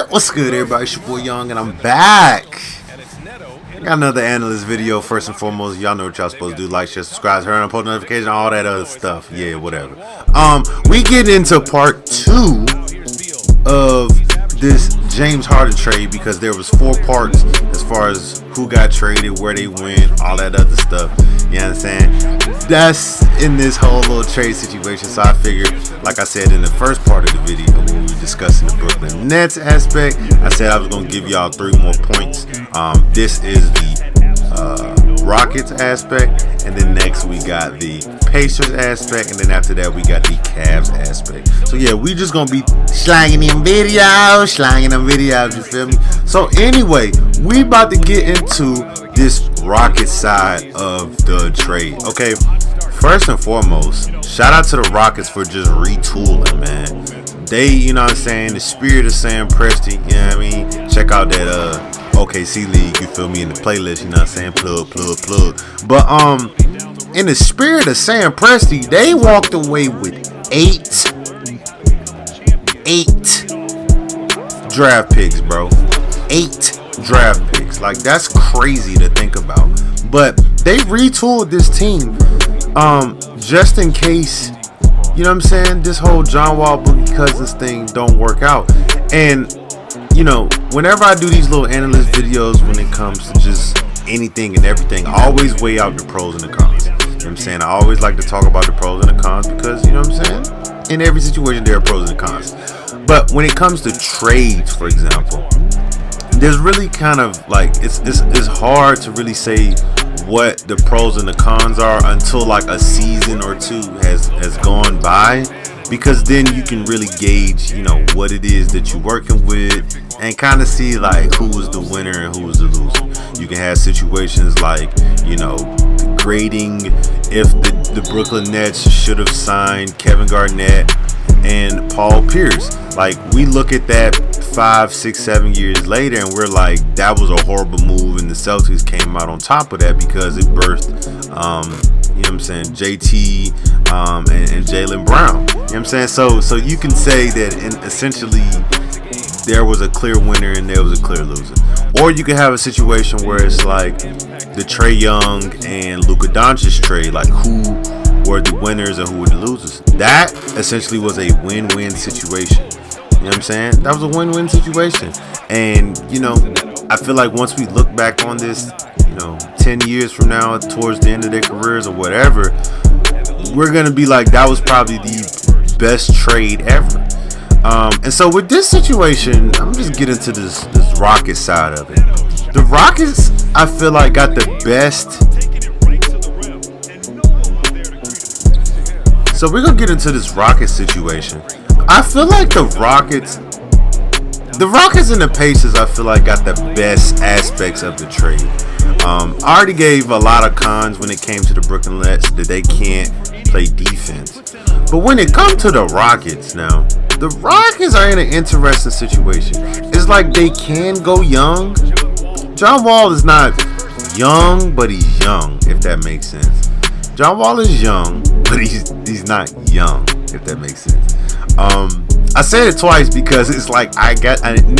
What's good, everybody? It's your boy Young, and I'm back. I got another analyst video. First and foremost, y'all know what y'all supposed to do: like, share, subscribe, turn on post notifications, all that other stuff. Yeah, whatever. We get into part 2 of this James Harden trade because there was 4 parts as far as who got traded, where they went, all that other stuff. You know what I'm saying? That's in this whole little trade situation. So I figured, like I said in the first part of the video when we were discussing the Brooklyn Nets aspect, I said I was going to give y'all 3 more points. This is the Rockets aspect, and then next we got the Pacers aspect, and then after that we got the Cavs aspect. So yeah, we just gonna be slanging them videos, you feel me? So anyway, we about to get into this Rockets side of the trade. Okay, first and foremost, shout out to the Rockets for just retooling, man. They, you know what I'm saying, the spirit of Sam Presti, you know what I mean? Check out that OKC League, you feel me, in the playlist, you know what I'm saying? Plug. But in the spirit of Sam Presti, they walked away with 8 draft picks, bro. 8 draft picks. Like, that's crazy to think about. But they retooled this team just in case, you know what I'm saying, this whole John Wall Boogie Cousins thing don't work out. And you know, whenever I do these little analyst videos when it comes to just anything and everything, I always weigh out the pros and the cons. You know what I'm saying? I always like to talk about the pros and the cons because, you know what I'm saying, in every situation there are pros and cons. But when it comes to trades, for example, there's really kind of like, it's hard to really say what the pros and the cons are until like a season or 2 has gone by. Because then you can really gauge, you know, what it is that you're working with and kind of see like who was the winner and who was the loser. You can have situations like, you know, grading if the Brooklyn Nets should have signed Kevin Garnett and Paul Pierce. Like, we look at that 5, 6, 7 years later and we're like, that was a horrible move, and the Celtics came out on top of that because it birthed you know what I'm saying, JT and Jaylen Brown. You know what I'm saying? So you can say that essentially there was a clear winner and there was a clear loser. Or you can have a situation where it's like the Trae Young and Luka Doncic trade, like who were the winners and who were the losers. That essentially was a win-win situation. You know what I'm saying? That was a win-win situation. And, you know, I feel like once we look back on this, you know, 10 years from now, towards the end of their careers or whatever, we're going to be like, that was probably the best trade ever. And so with this situation, I'm just getting to this Rockets side of it. The Rockets, I feel like, got the best. So we're going to get into this Rockets situation. I feel like the Rockets and the Pacers, I feel like, got the best aspects of the trade. I already gave a lot of cons when it came to the Brooklyn Nets, that they can't play defense. But when it comes to the Rockets now, the Rockets are in an interesting situation. It's like they can go young. John Wall is not young, but he's young, if that makes sense. John Wall is young, but he's not young, if that makes sense. I said it twice because it's like I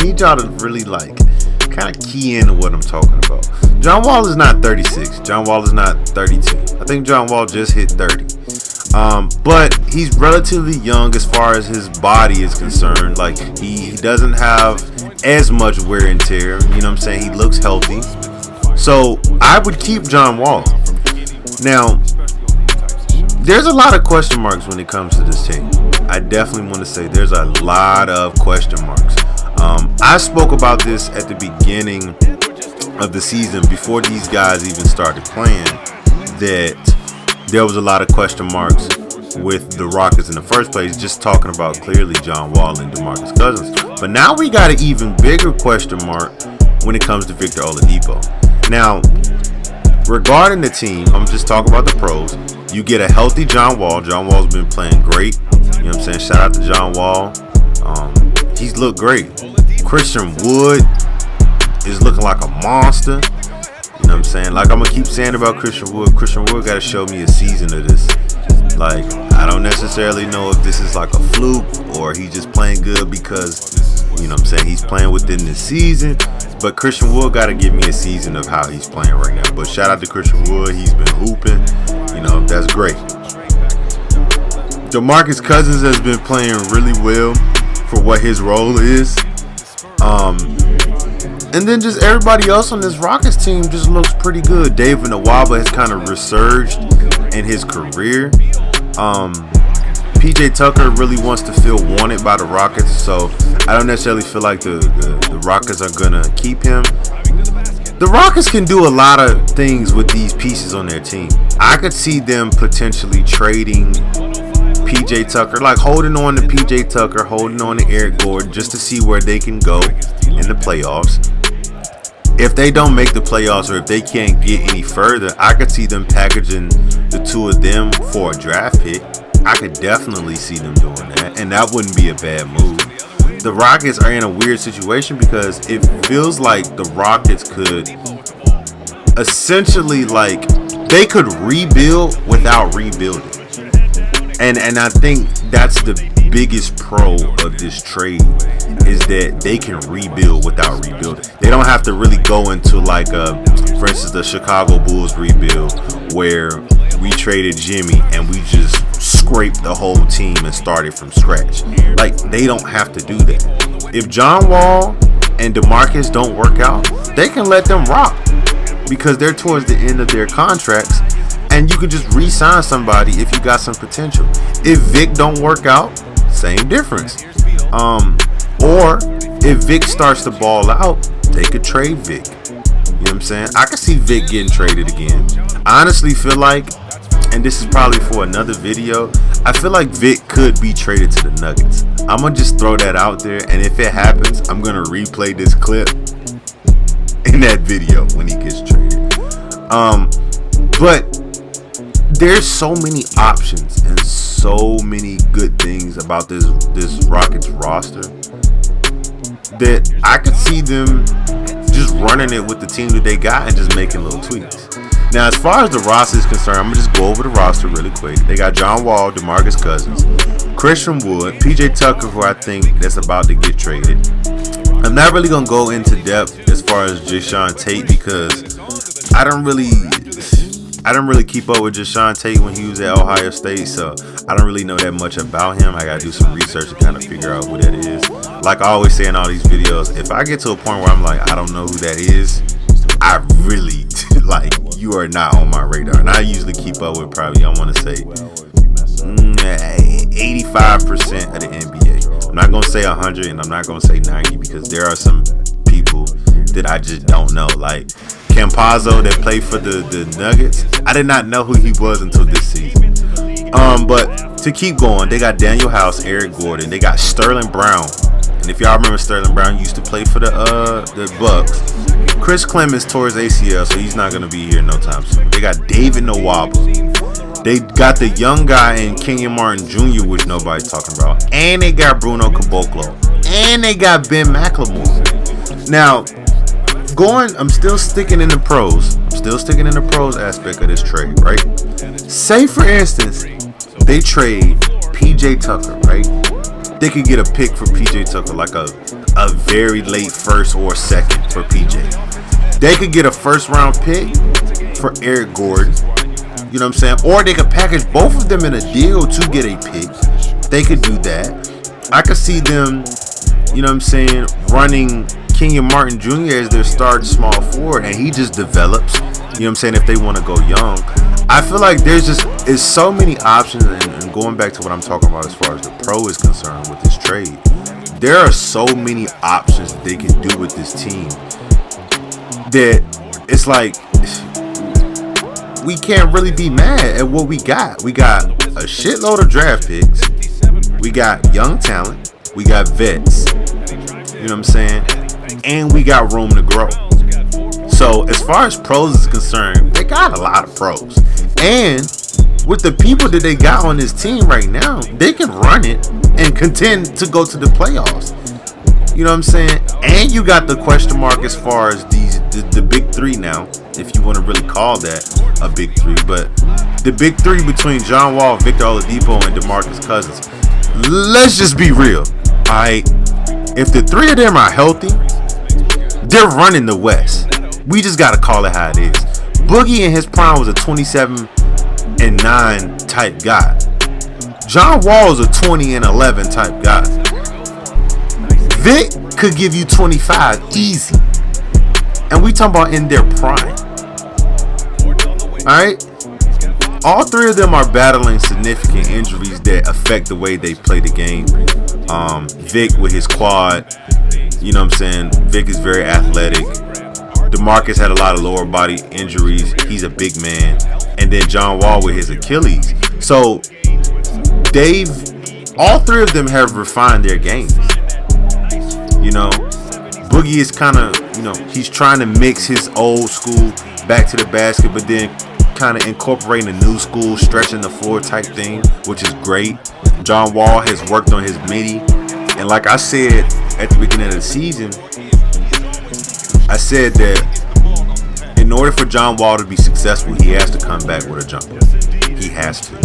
need y'all to really like kind of key into what I'm talking about. John Wall is not 36. John Wall is not 32. I think John Wall just hit 30. But he's relatively young as far as his body is concerned. Like, he doesn't have as much wear and tear. You know what I'm saying? He looks healthy. So I would keep John Wall. Now, there's a lot of question marks when it comes to this team. I definitely want to say there's a lot of question marks. I spoke about this at the beginning of the season before these guys even started playing, that there was a lot of question marks with the Rockets in the first place, just talking about clearly John Wall and DeMarcus Cousins. But now we got an even bigger question mark when it comes to Victor Oladipo. Now, regarding the team, I'm just talking about the pros. You get a healthy John Wall. John Wall's been playing great. You know what I'm saying? Shout out to John Wall. He's looked great. Christian Wood is looking like a monster. You know what I'm saying? Like I'm going to keep saying about Christian Wood. Christian Wood got to show me a season of this. Like, I don't necessarily know if this is like a fluke or he just playing good because, you know what I'm saying, he's playing within the season. But Christian Wood got to give me a season of how he's playing right now. But shout out to Christian Wood. He's been hooping. You know, that's great. DeMarcus Cousins has been playing really well for what his role is. And then just everybody else on this Rockets team just looks pretty good. David Nwaba has kind of resurged in his career. PJ Tucker really wants to feel wanted by the Rockets, so I don't necessarily feel like the Rockets are going to keep him. The Rockets can do a lot of things with these pieces on their team. I could see them potentially trading PJ Tucker, like holding on to PJ Tucker, holding on to Eric Gordon just to see where they can go in the playoffs. If they don't make the playoffs or if they can't get any further, I could see them packaging the two of them for a draft pick. I could definitely see them doing that, and that wouldn't be a bad move. The Rockets are in a weird situation because it feels like the Rockets could essentially, like, they could rebuild without rebuilding. And I think that's the biggest pro of this trade is that they can rebuild without rebuilding. They don't have to really go into like for instance, the Chicago Bulls rebuild where we traded Jimmy and we just scraped the whole team and started from scratch. Like, they don't have to do that. If John Wall and DeMarcus don't work out, they can let them rock because they're towards the end of their contracts. And you can just re-sign somebody if you got some potential. If Vic don't work out, same difference. Or if Vic starts to ball out, they could trade Vic. You know what I'm saying? I could see Vic getting traded again. I honestly feel like, and this is probably for another video, I feel like Vic could be traded to the Nuggets. I'm going to just throw that out there. And if it happens, I'm going to replay this clip in that video when he gets traded. But there's so many options and so many good things about this Rockets roster that I could see them just running it with the team that they got and just making little tweaks. Now, as far as the roster is concerned, I'm going to just go over the roster really quick. They got John Wall, DeMarcus Cousins, Christian Wood, PJ Tucker, who I think that's about to get traded. I'm not really going to go into depth as far as Jason Tate because I don't really keep up with Jason Tate when he was at Ohio State, so I don't really know that much about him. I gotta do some research to kind of figure out who that is. Like I always say in all these videos, if I get to a point where I'm like, I don't know who that is, I really, like, you are not on my radar. And I usually keep up with probably, I want to say, 85% of the NBA. I'm not going to say 100 and I'm not going to say 90 because there are some people that I just don't know. Like Campazzo that played for the Nuggets, I did not know who he was until this season. But to keep going, they got Daniel House, Eric Gordon, they got Sterling Brown. And if y'all remember, Sterling Brown used to play for the Bucks. Chris Clemens tore his ACL, so he's not going to be here no time soon. They got David Nwaba. They got the young guy in Kenyon Martin Jr., which nobody's talking about. And they got Bruno Caboclo. And they got Ben McLemore. Now, I'm still sticking in the pros. I'm still sticking in the pros aspect of this trade, right? Say, for instance, they trade PJ Tucker, right? They could get a pick for PJ Tucker, like a very late first or second for PJ. They could get a first round pick for Eric Gordon. You know what I'm saying? Or they could package both of them in a deal to get a pick. They could do that. I could see them, you know what I'm saying, running Kenyon Martin Jr. as their starting small forward, and he just develops. You know what I'm saying? If they want to go young. I feel like is so many options, and going back to what I'm talking about as far as the pro is concerned with this trade, there are so many options that they can do with this team that it's like we can't really be mad at what we got. We got a shitload of draft picks. We got young talent. We got vets. You know what I'm saying? And we got room to grow. So as far as pros is concerned, they got a lot of pros. And with the people that they got on this team right now, they can run it and contend to go to the playoffs. You know what I'm saying? And you got the question mark as far as the big three now. if you want to really call that a big three. But the big three between John Wall, Victor Oladipo, and DeMarcus Cousins. Let's just be real. Alright. If the three of them are healthy, they're running the West. We just gotta call it how it is. Boogie in his prime was a 27-9 type guy. John Wall is a 20-11 type guy. Vic could give you 25 easy. And we talking about in their prime. Alright? All three of them are battling significant injuries that affect the way they play the game. Vic with his quad, you know what I'm saying? Vic is very athletic. DeMarcus had a lot of lower body injuries. He's a big man. And then John Wall with his Achilles. So all three of them have refined their games. You know, Boogie is kind of, he's trying to mix his old school back to the basket, but then kind of incorporating a new school, stretching the floor type thing, which is great. John Wall has worked on his midi. And like I said at the beginning of the season, I said that in order for John Wall to be successful, he has to come back with a jumper. He has to.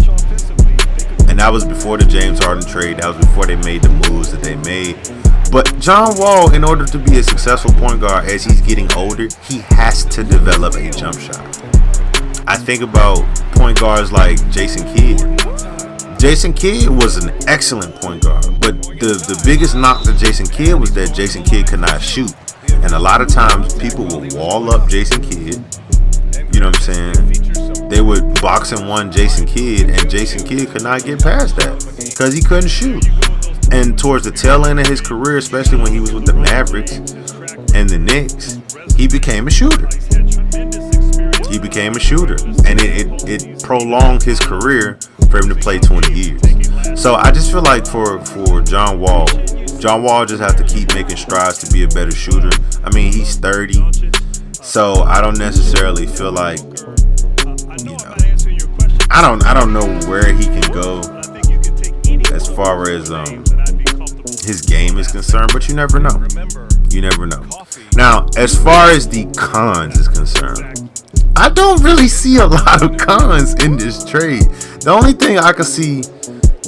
And that was before the James Harden trade. That was before they made the moves that they made. But John Wall, in order to be a successful point guard as he's getting older, he has to develop a jump shot. I think about point guards like Jason Kidd. Jason Kidd was an excellent point guard, but the biggest knock to Jason Kidd was that Jason Kidd could not shoot. And a lot of times people would wall up Jason Kidd. You know what I'm saying? They would box and one Jason Kidd, and Jason Kidd could not get past that because he couldn't shoot. And towards the tail end of his career, especially when he was with the Mavericks and the Knicks, he became a shooter. He became a shooter, and it prolonged his career for him to play 20 years. So I just feel like for John Wall just have to keep making strides to be a better shooter. I mean, he's 30, so I don't necessarily feel like, I don't know where he can go as far as his game is concerned, but you never know. You never know. Now, as far as the cons is concerned, I don't really see a lot of cons in this trade. The only thing I can see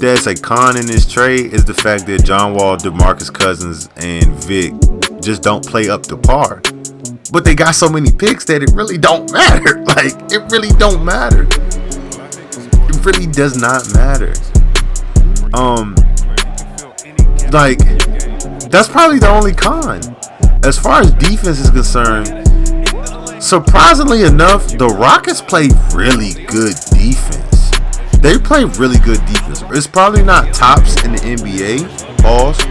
that's a con in this trade is the fact that John Wall, DeMarcus Cousins, and Vic just don't play up to par. But they got so many picks that it really don't matter. Like, it really don't matter. It really does not matter. Like, that's probably the only con. As far as defense is concerned, surprisingly enough, the Rockets play really good defense. They play really good defense. It's probably not tops in the NBA. Pause.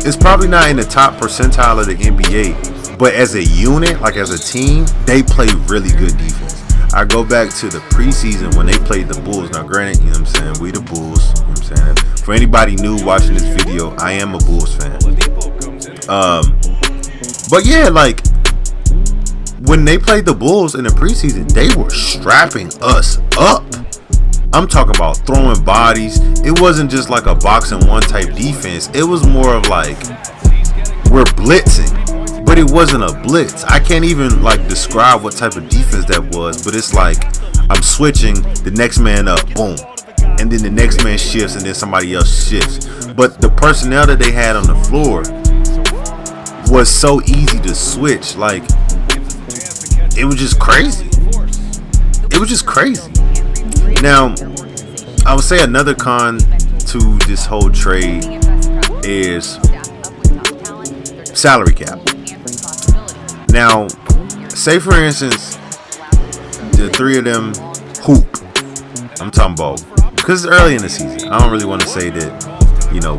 It's probably not in the top percentile of the NBA. But as a unit, like as a team, they play really good defense. I go back to the preseason when they played the Bulls. Now, granted, you know what I'm saying, we the Bulls. You know what I'm saying? For anybody new watching this video, I am a Bulls fan. But yeah, like, when they played the Bulls in the preseason, they were strapping us up. I'm talking about throwing bodies. It wasn't just like a box and one type defense. It was more of like, we're blitzing. But it wasn't a blitz. I can't even like describe what type of defense that was, but it's like I'm switching the next man up, boom. And then the next man shifts and then somebody else shifts. But the personnel that they had on the floor was so easy to switch. Like, it was just crazy. It was just crazy. Now, I would say another con to this whole trade is salary cap. Now, say for instance, the three of them hoop. I'm talking about, because it's early in the season. I don't really want to say that,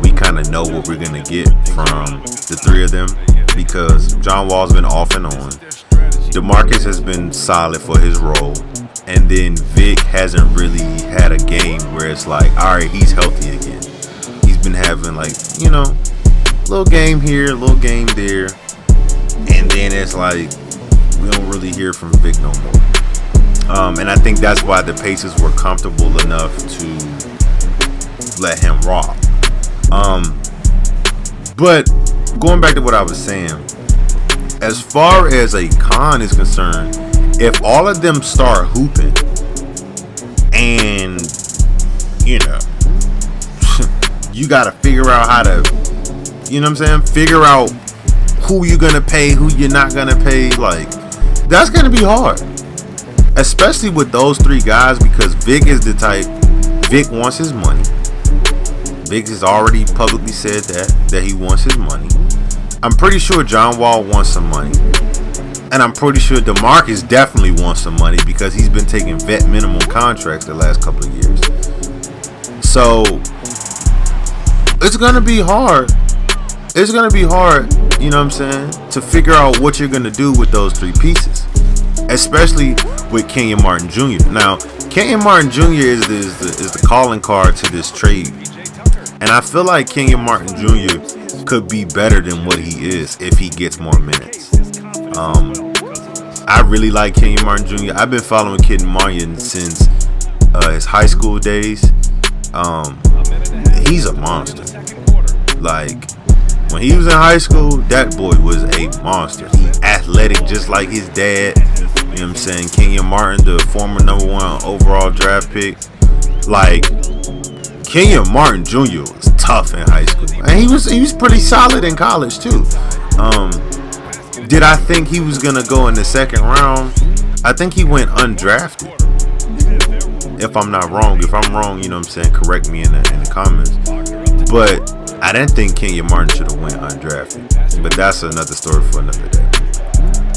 we kind of know what we're going to get from the three of them, because John Wall's been off and on. DeMarcus has been solid for his role. And then Vic hasn't really had a game where it's like, all right, he's healthy again. He's been having like, little game here, little game there. And then it's like, we don't really hear from Vic no more. And I think that's why the Pacers were comfortable enough to let him rock. But going back to what I was saying, as far as a con is concerned, if all of them start hooping, and you know, you got to figure out how to, you know what I'm saying, figure out who you're gonna pay, who you're not gonna pay. Like, that's gonna be hard, especially with those three guys, because Vic is the type. Vic wants his money. Vic has already publicly said that he wants his money. I'm pretty sure John Wall wants some money, and I'm pretty sure DeMarcus definitely wants some money because he's been taking vet minimum contracts the last couple of years. So it's gonna be hard. It's gonna be hard, you know what I'm saying, to figure out what you're gonna do with those three pieces, especially with Kenyon Martin Jr. Now, Kenyon Martin Jr. is the calling card to this trade, and I feel like Kenyon Martin Jr. could be better than what he is if he gets more minutes. I really like Kenyon Martin Jr. I've been following Kenyon Martin since his high school days. He's a monster. Like, when he was in high school, that boy was a monster. He's athletic just like his dad. You know what I'm saying? Kenyon Martin, the former #1 overall draft pick. Like, Kenyon Martin Jr. was tough in high school. And he was pretty solid in college too. Did I think he was gonna go in the second round? I think he went undrafted. If I'm not wrong. If I'm wrong, you know what I'm saying, correct me in the comments. But I didn't think Kenyon Martin should have went undrafted. But that's another story for another day.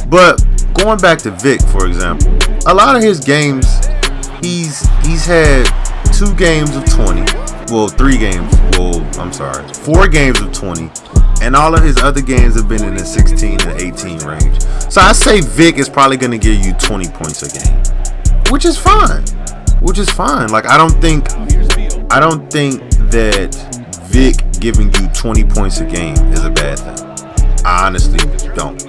But going back to Vic, for example, a lot of his games, he's had 2 games of 20. Well, 3 games. Well, I'm sorry, 4 games of 20. And all of his other games have been in the 16 and 18 range. So I say Vic is probably going to give you 20 points a game, which is fine. Like, I don't think that Vic giving you 20 points a game is a bad thing. I honestly don't.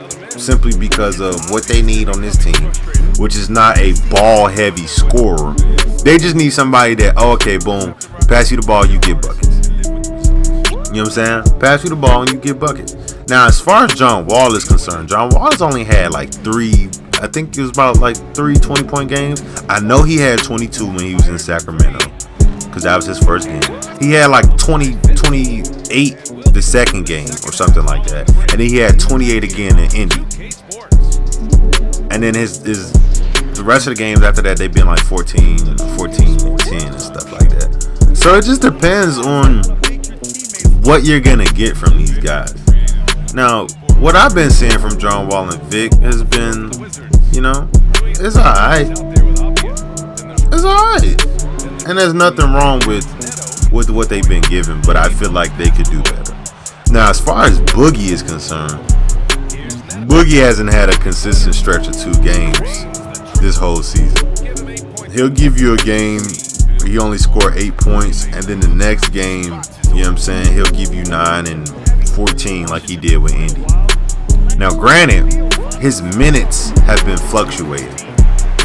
Simply because of what they need on this team, which is not a ball-heavy scorer. They just need somebody that, oh, okay, boom, pass you the ball, you get buckets. You know what I'm saying? Pass you the ball and you get buckets. Now, as far as John Wall is concerned, John Wall has only had like 3, I think it was about like 3 20-point games. I know he had 22 when he was in Sacramento, because that was his first game. He had like 28 the second game or something like that. And then he had 28 again in Indy. And then the rest of the games after that, they've been like 14, 10 and stuff like that. So it just depends on what you're going to get from these guys. Now, what I've been seeing from John Wall and Vic has been, you know, it's alright. It's alright. And there's nothing wrong with what they've been given, but I feel like they could do better. Now, as far as Boogie is concerned, Boogie hasn't had a consistent stretch of 2 games this whole season. He'll give you a game where he only scored 8 points, and then the next game, you know what I'm saying, he'll give you 9 and 14 like he did with Indy. Now, granted, his minutes have been fluctuating.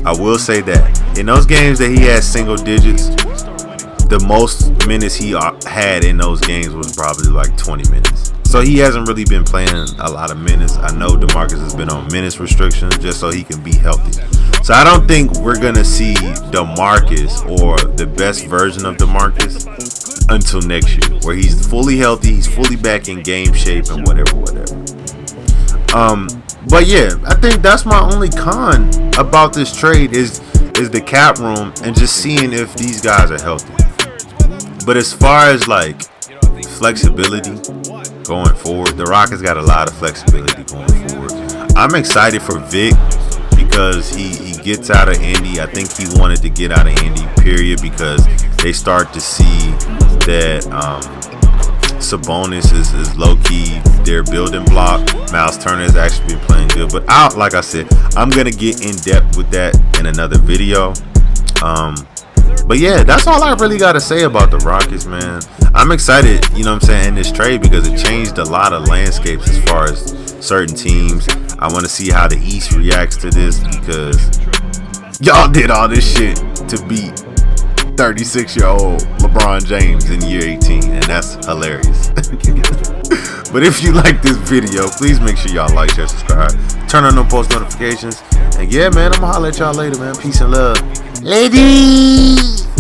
I will say that in those games that he had single digits, the most minutes he had in those games was probably like 20 minutes. So he hasn't really been playing a lot of minutes. I know DeMarcus has been on minutes restrictions just so he can be healthy. So I don't think we're going to see DeMarcus or the best version of DeMarcus until next year, where he's fully healthy, he's fully back in game shape and whatever. But yeah, I think that's my only con about this trade is the cap room and just seeing if these guys are healthy. But as far as like flexibility going forward, the Rockets got a lot of flexibility going forward. I'm excited for Vic because he gets out of Indy. I think he wanted to get out of Indy, period, because they start to see that Sabonis is low-key their building block. Miles Turner has actually been playing good. But like I said, I'm going to get in depth with that in another video. But yeah, that's all I really got to say about the Rockets, man. I'm excited, you know what I'm saying, in this trade because it changed a lot of landscapes as far as certain teams. I want to see how the East reacts to this because y'all did all this shit to beat 36-year-old LeBron James in year 18, and that's hilarious. But if you like this video, please make sure y'all like, share, subscribe, turn on them post notifications, and yeah, man, I'm gonna holler at y'all later, man. Peace and love, ladies.